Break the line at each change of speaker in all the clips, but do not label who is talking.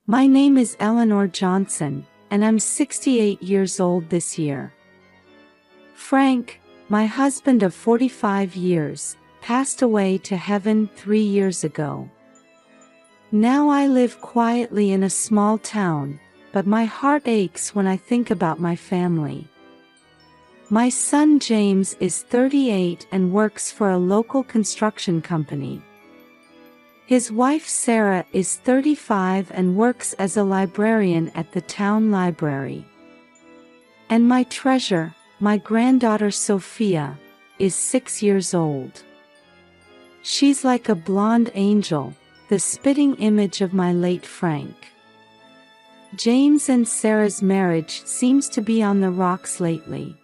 My name is Eleanor Johnson, and I'm 68 years old this year. Frank, my husband of 45 years, passed away to heaven 3 years ago. Now I live quietly in a small town, but my heart aches when I think about my family. My son James is 38 and works for a local construction company. His wife Sarah is 35 and works as a librarian at the town library. And my treasure, my granddaughter Sophia, is 6 years old. She's like a blonde angel, the spitting image of my late Frank. James and Sarah's marriage seems to be on the rocks lately.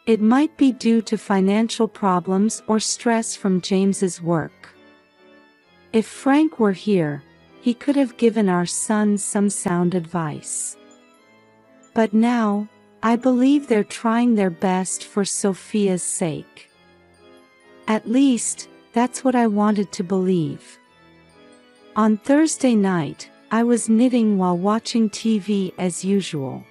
It might be due to financial problems or stress from James's work. If Frank were here, he could have given our son some sound advice. But now, I believe they're trying their best for Sophia's sake. At least, that's what I wanted to believe. On Thursday night, I was knitting while watching TV as usual.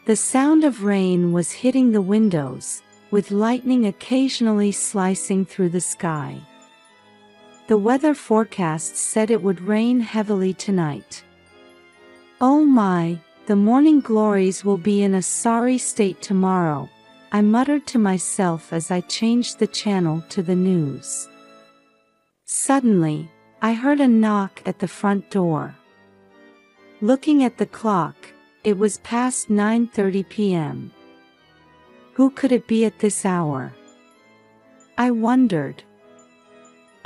The sound of rain was hitting the windows, with lightning occasionally slicing through the sky. The weather forecast said it would rain heavily tonight. Oh my, the morning glories will be in a sorry state tomorrow, I muttered to myself as I changed the channel to the news. Suddenly, I heard a knock at the front door. Looking at the clock, it was past 9:30 p.m. Who could it be at this hour? I wondered.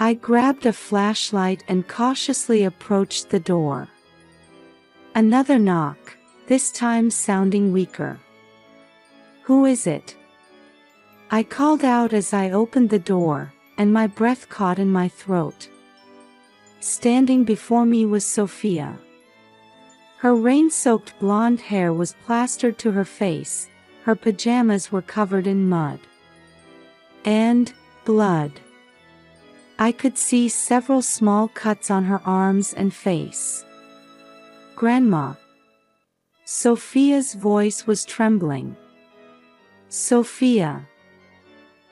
I grabbed a flashlight and cautiously approached the door. Another knock, this time sounding weaker. Who is it? I called out as I opened the door, and my breath caught in my throat. Standing before me was Sophia. Her rain-soaked blonde hair was plastered to her face, her pajamas were covered in mud. And blood. I could see several small cuts on her arms and face. Grandma. Sophia's voice was trembling. Sophia.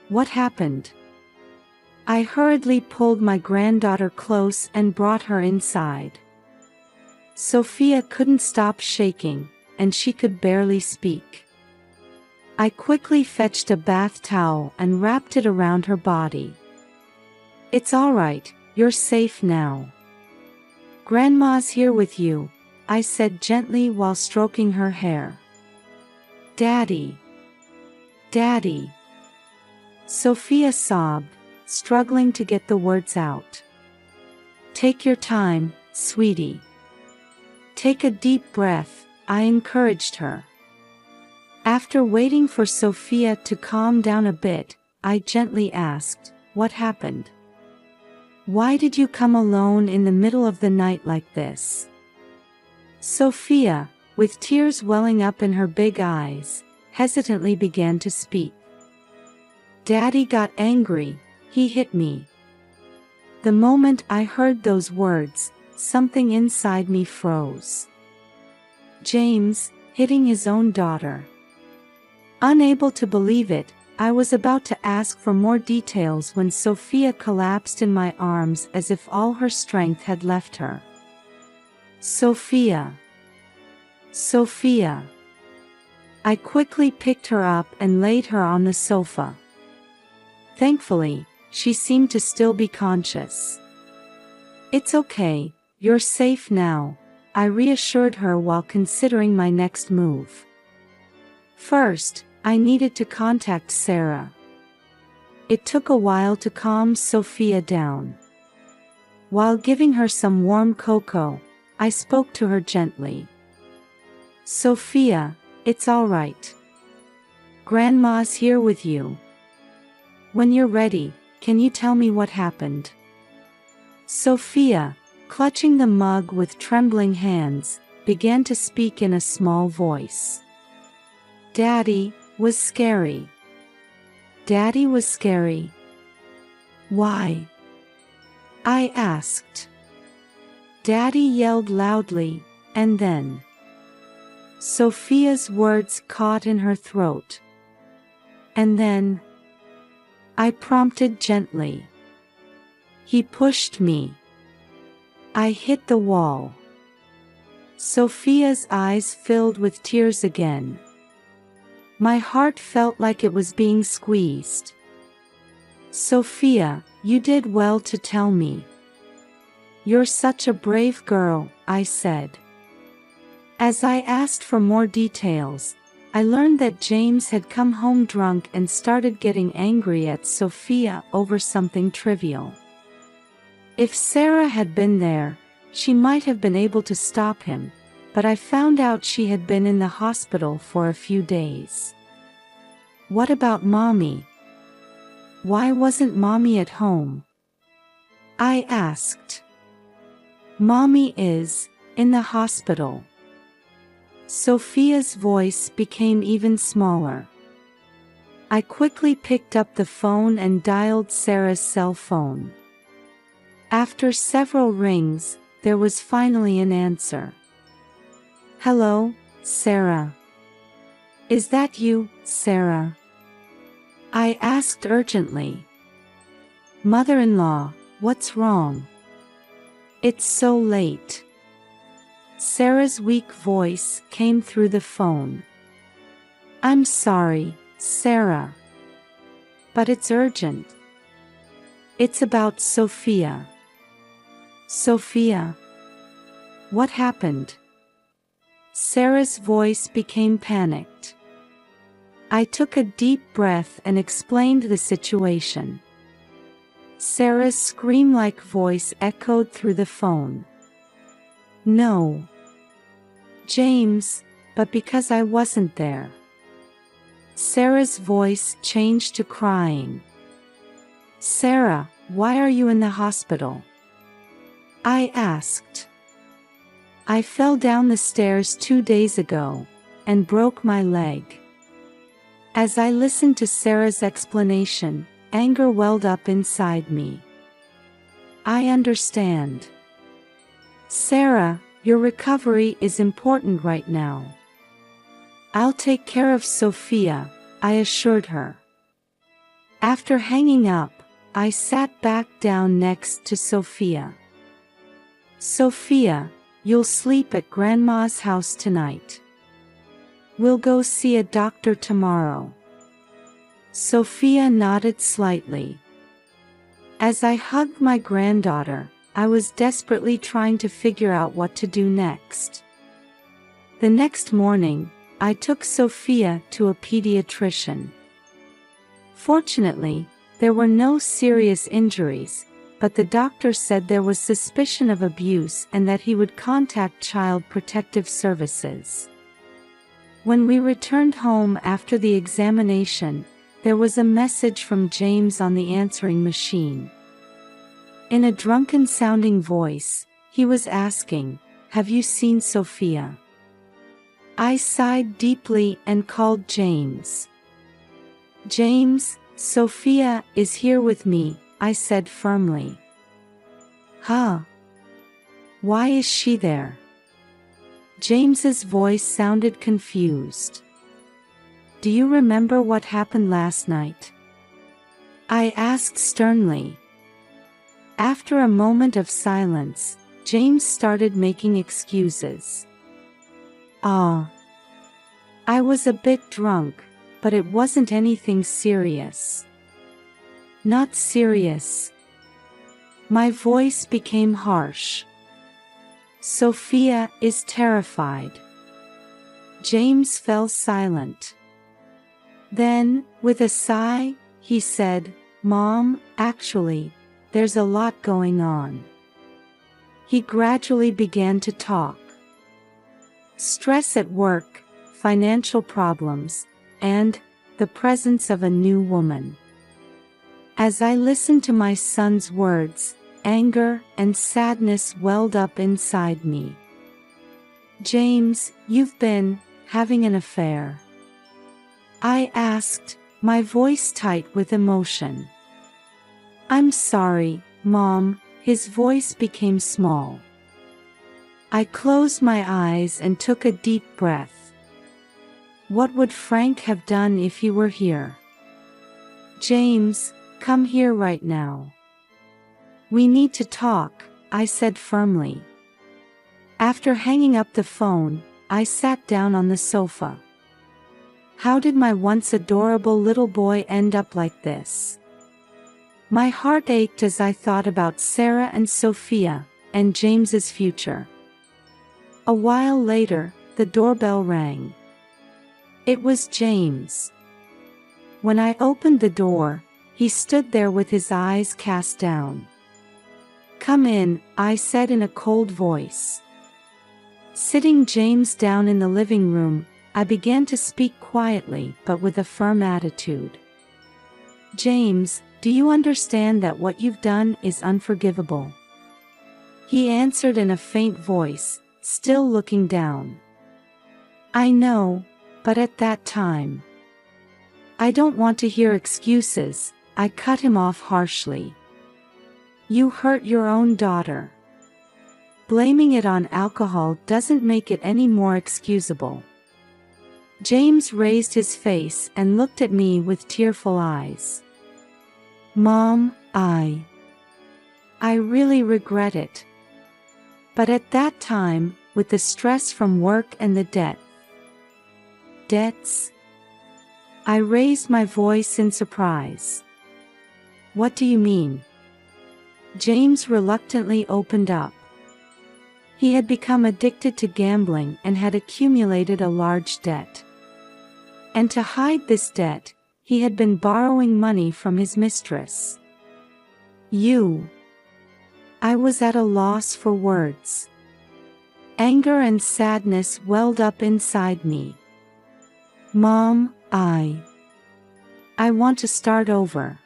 What happened? I hurriedly pulled my granddaughter close and brought her inside. Sophia couldn't stop shaking, and she could barely speak. I quickly fetched a bath towel and wrapped it around her body. It's all right, you're safe now. Grandma's here with you, I said gently while stroking her hair. Daddy. Daddy. Sophia sobbed, struggling to get the words out. Take your time, sweetie. Take a deep breath, I encouraged her. After waiting for Sophia to calm down a bit, I gently asked, what happened? Why did you come alone in the middle of the night like this? Sophia, with tears welling up in her big eyes, hesitantly began to speak. Daddy got angry, he hit me. The moment I heard those words, something inside me froze. James, hitting his own daughter. Unable to believe it, I was about to ask for more details when Sophia collapsed in my arms as if all her strength had left her. Sophia. Sophia. I quickly picked her up and laid her on the sofa. Thankfully, she seemed to still be conscious. It's okay, you're safe now, I reassured her while considering my next move. First, I needed to contact Sarah. It took a while to calm Sophia down. While giving her some warm cocoa, I spoke to her gently. Sophia, it's all right. Grandma's here with you. When you're ready, can you tell me what happened? Sophia, clutching the mug with trembling hands, began to speak in a small voice. Daddy was scary. Daddy was scary. Why? I asked. Daddy yelled loudly, and then Sophia's words caught in her throat. And then I prompted gently. He pushed me. I hit the wall. Sophia's eyes filled with tears again. My heart felt like it was being squeezed. Sophia, you did well to tell me. You're such a brave girl, I said. As I asked for more details, I learned that James had come home drunk and started getting angry at Sophia over something trivial. If Sarah had been there, she might have been able to stop him, but I found out she had been in the hospital for a few days. What about Mommy? Why wasn't Mommy at home? I asked. Mommy is in the hospital. Sophia's voice became even smaller. I quickly picked up the phone and dialed Sarah's cell phone. After several rings, there was finally an answer. Hello, Sarah. Is that you, Sarah? I asked urgently. Mother-in-law, what's wrong? It's so late. Sarah's weak voice came through the phone. I'm sorry, Sarah. But it's urgent. It's about Sophia. Sophia? What happened? Sarah's voice became panicked. I took a deep breath and explained the situation. Sarah's scream-like voice echoed through the phone. No. James, but because I wasn't there. Sarah's voice changed to crying. Sarah, why are you in the hospital? I asked. I fell down the stairs 2 days ago and broke my leg. As I listened to Sarah's explanation, anger welled up inside me. I understand. Sarah, your recovery is important right now. I'll take care of Sophia, I assured her. After hanging up, I sat back down next to Sophia. Sophia, you'll sleep at Grandma's house tonight. We'll go see a doctor tomorrow. Sophia nodded slightly. As I hugged my granddaughter, I was desperately trying to figure out what to do next. The next morning, I took Sophia to a pediatrician. Fortunately, there were no serious injuries, but the doctor said there was suspicion of abuse and that he would contact Child Protective Services. When we returned home after the examination, there was a message from James on the answering machine. In a drunken-sounding voice, he was asking, "Have you seen Sophia?" I sighed deeply and called James. "James, Sophia is here with me," I said firmly. "Huh? Why is she there?" James's voice sounded confused. "Do you remember what happened last night?" I asked sternly. After a moment of silence, James started making excuses. I was a bit drunk, but it wasn't anything serious." "Not serious." My voice became harsh. "Sophia is terrified." James fell silent. Then, with a sigh, he said, "Mom, actually, there's a lot going on." He gradually began to talk. Stress at work, financial problems, and the presence of a new woman. As I listened to my son's words, anger and sadness welled up inside me. "James, you've been having an affair?" I asked, my voice tight with emotion. "I'm sorry, Mom," his voice became small. I closed my eyes and took a deep breath. What would Frank have done if he were here? James, come here right now. We need to talk, I said firmly. After hanging up the phone, I sat down on the sofa. How did my once adorable little boy end up like this? My heart ached as I thought about Sarah and Sophia, and James's future. A while later, the doorbell rang. It was James. When I opened the door, he stood there with his eyes cast down. Come in, I said in a cold voice. Sitting James down in the living room, I began to speak quietly but with a firm attitude. James, do you understand that what you've done is unforgivable? He answered in a faint voice, still looking down. I know, but at that time. I don't want to hear excuses, I cut him off harshly. You hurt your own daughter. Blaming it on alcohol doesn't make it any more excusable. James raised his face and looked at me with tearful eyes. Mom, I really regret it. But at that time, with the stress from work and the debts, I raised my voice in surprise. What do you mean? James reluctantly opened up. He had become addicted to gambling and had accumulated a large debt. And to hide this debt, he had been borrowing money from his mistress. I was at a loss for words. Anger and sadness welled up inside me. Mom, I want to start over.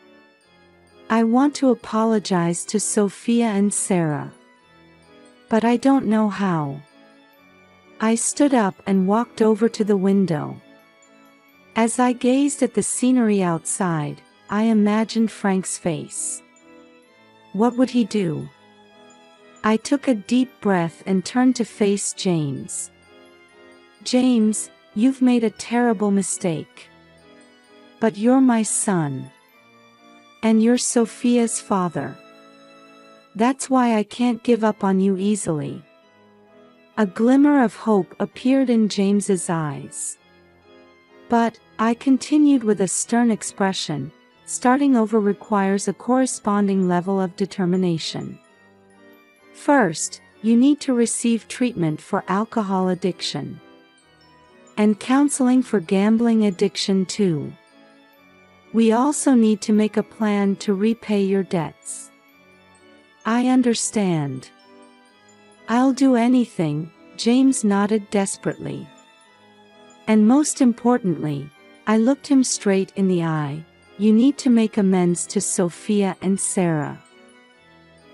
I want to apologize to Sophia and Sarah. But I don't know how. I stood up and walked over to the window. As I gazed at the scenery outside, I imagined Frank's face. What would he do? I took a deep breath and turned to face James. James, you've made a terrible mistake. But you're my son. And you're Sophia's father. That's why I can't give up on you easily. A glimmer of hope appeared in James's eyes. But, I continued with a stern expression, starting over requires a corresponding level of determination. First, you need to receive treatment for alcohol addiction. And counseling for gambling addiction too. We also need to make a plan to repay your debts. I understand. I'll do anything, James nodded desperately. And most importantly, I looked him straight in the eye, you need to make amends to Sophia and Sarah.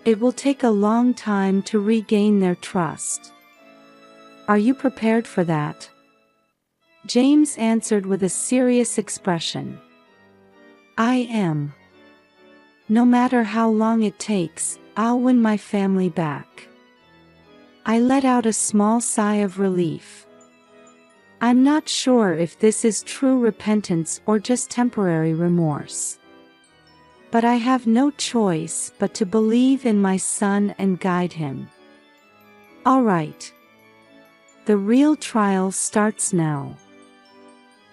It will take a long time to regain their trust. Are you prepared for that? James answered with a serious expression. I am. No matter how long it takes, I'll win my family back. I let out a small sigh of relief. I'm not sure if this is true repentance or just temporary remorse. But I have no choice but to believe in my son and guide him. All right. The real trial starts now.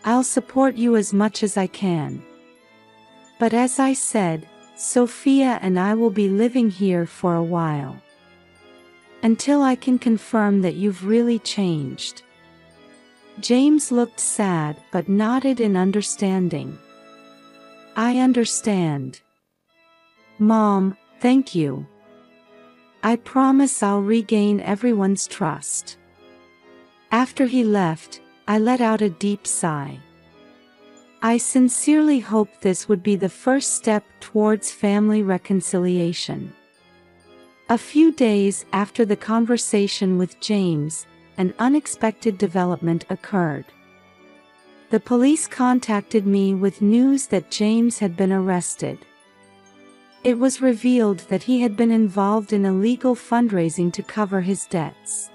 I'll support you as much as I can. But as I said, Sophia and I will be living here for a while. Until I can confirm that you've really changed. James looked sad but nodded in understanding. I understand. Mom, thank you. I promise I'll regain everyone's trust. After he left, I let out a deep sigh. I sincerely hoped this would be the first step towards family reconciliation. A few days after the conversation with James, an unexpected development occurred. The police contacted me with news that James had been arrested. It was revealed that he had been involved in illegal fundraising to cover his debts.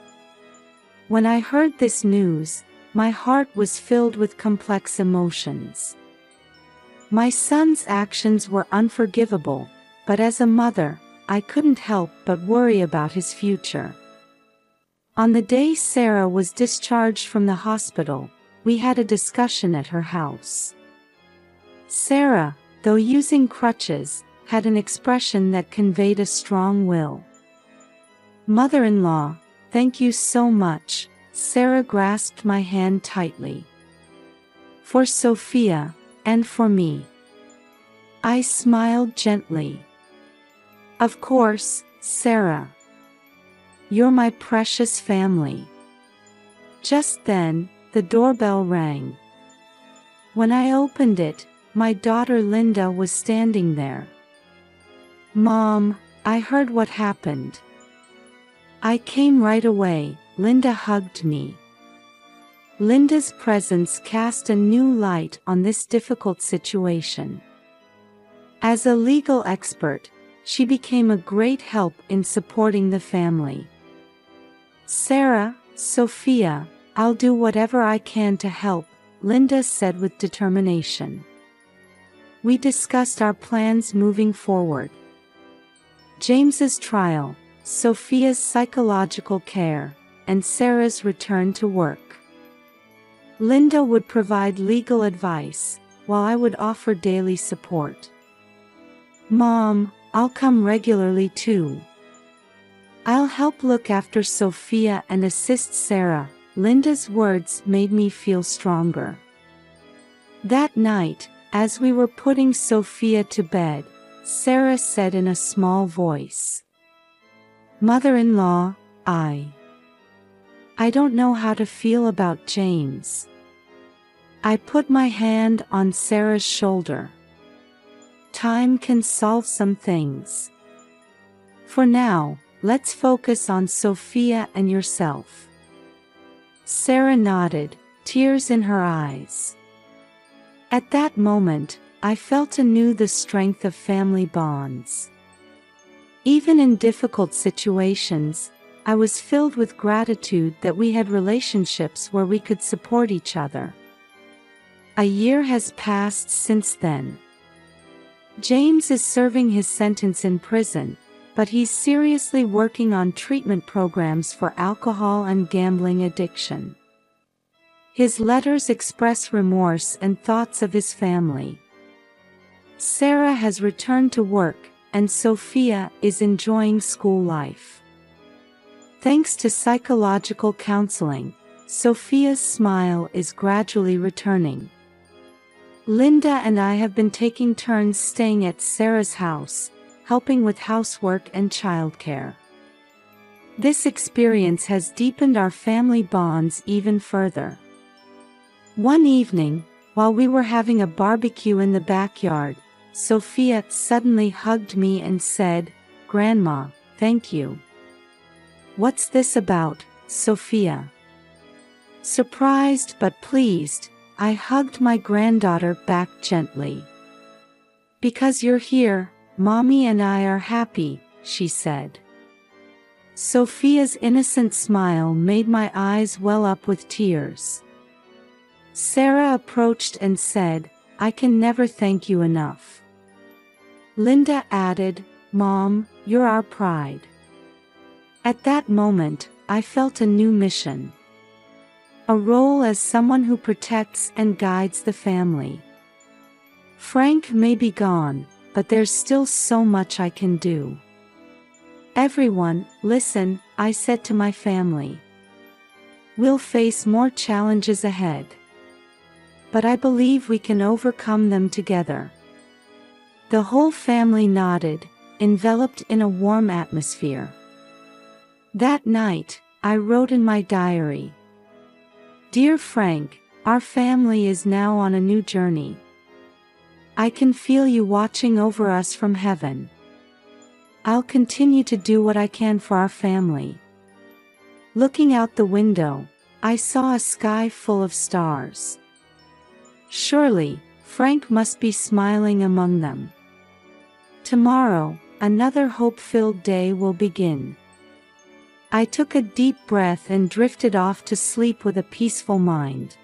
When I heard this news, my heart was filled with complex emotions. My son's actions were unforgivable, but as a mother, I couldn't help but worry about his future. On the day Sarah was discharged from the hospital, we had a discussion at her house. Sarah, though using crutches, had an expression that conveyed a strong will. "Mother-in-law, thank you so much," Sarah grasped my hand tightly. "For Sophia, and for me." I smiled gently. "Of course, Sarah. You're my precious family." Just then, the doorbell rang. When I opened it, my daughter Linda was standing there. "Mom, I heard what happened." I came right away. Linda hugged me. Linda's presence cast a new light on this difficult situation. As a legal expert, she became a great help in supporting the family. "Sarah, Sophia, I'll do whatever I can to help," Linda said with determination. We discussed our plans moving forward. James's trial, Sophia's psychological care, and Sarah's return to work. Linda would provide legal advice, while I would offer daily support. "Mom, I'll come regularly too. I'll help look after Sophia and assist Sarah." Linda's words made me feel stronger. That night, as we were putting Sophia to bed, Sarah said in a small voice, "Mother-in-law, I don't know how to feel about James." I put my hand on Sarah's shoulder. "Time can solve some things. For now, let's focus on Sophia and yourself." Sarah nodded, tears in her eyes. At that moment, I felt anew the strength of family bonds. Even in difficult situations, I was filled with gratitude that we had relationships where we could support each other. A year has passed since then. James is serving his sentence in prison, but he's seriously working on treatment programs for alcohol and gambling addiction. His letters express remorse and thoughts of his family. Sarah has returned to work, and Sophia is enjoying school life. Thanks to psychological counseling, Sophia's smile is gradually returning. Linda and I have been taking turns staying at Sarah's house, helping with housework and childcare. This experience has deepened our family bonds even further. One evening, while we were having a barbecue in the backyard, Sophia suddenly hugged me and said, "Grandma, thank you." "What's this about, Sophia?" Surprised but pleased, I hugged my granddaughter back gently. "Because you're here, Mommy and I are happy," she said. Sophia's innocent smile made my eyes well up with tears. Sarah approached and said, "I can never thank you enough." Linda added, "Mom, you're our pride." At that moment, I felt a new mission. A role as someone who protects and guides the family. Frank may be gone, but there's still so much I can do. "Everyone, listen," I said to my family. "We'll face more challenges ahead. But I believe we can overcome them together." The whole family nodded, enveloped in a warm atmosphere. That night, I wrote in my diary, "Dear Frank, our family is now on a new journey. I can feel you watching over us from heaven. I'll continue to do what I can for our family." Looking out the window, I saw a sky full of stars. Surely, Frank must be smiling among them. Tomorrow, another hope-filled day will begin. I took a deep breath and drifted off to sleep with a peaceful mind.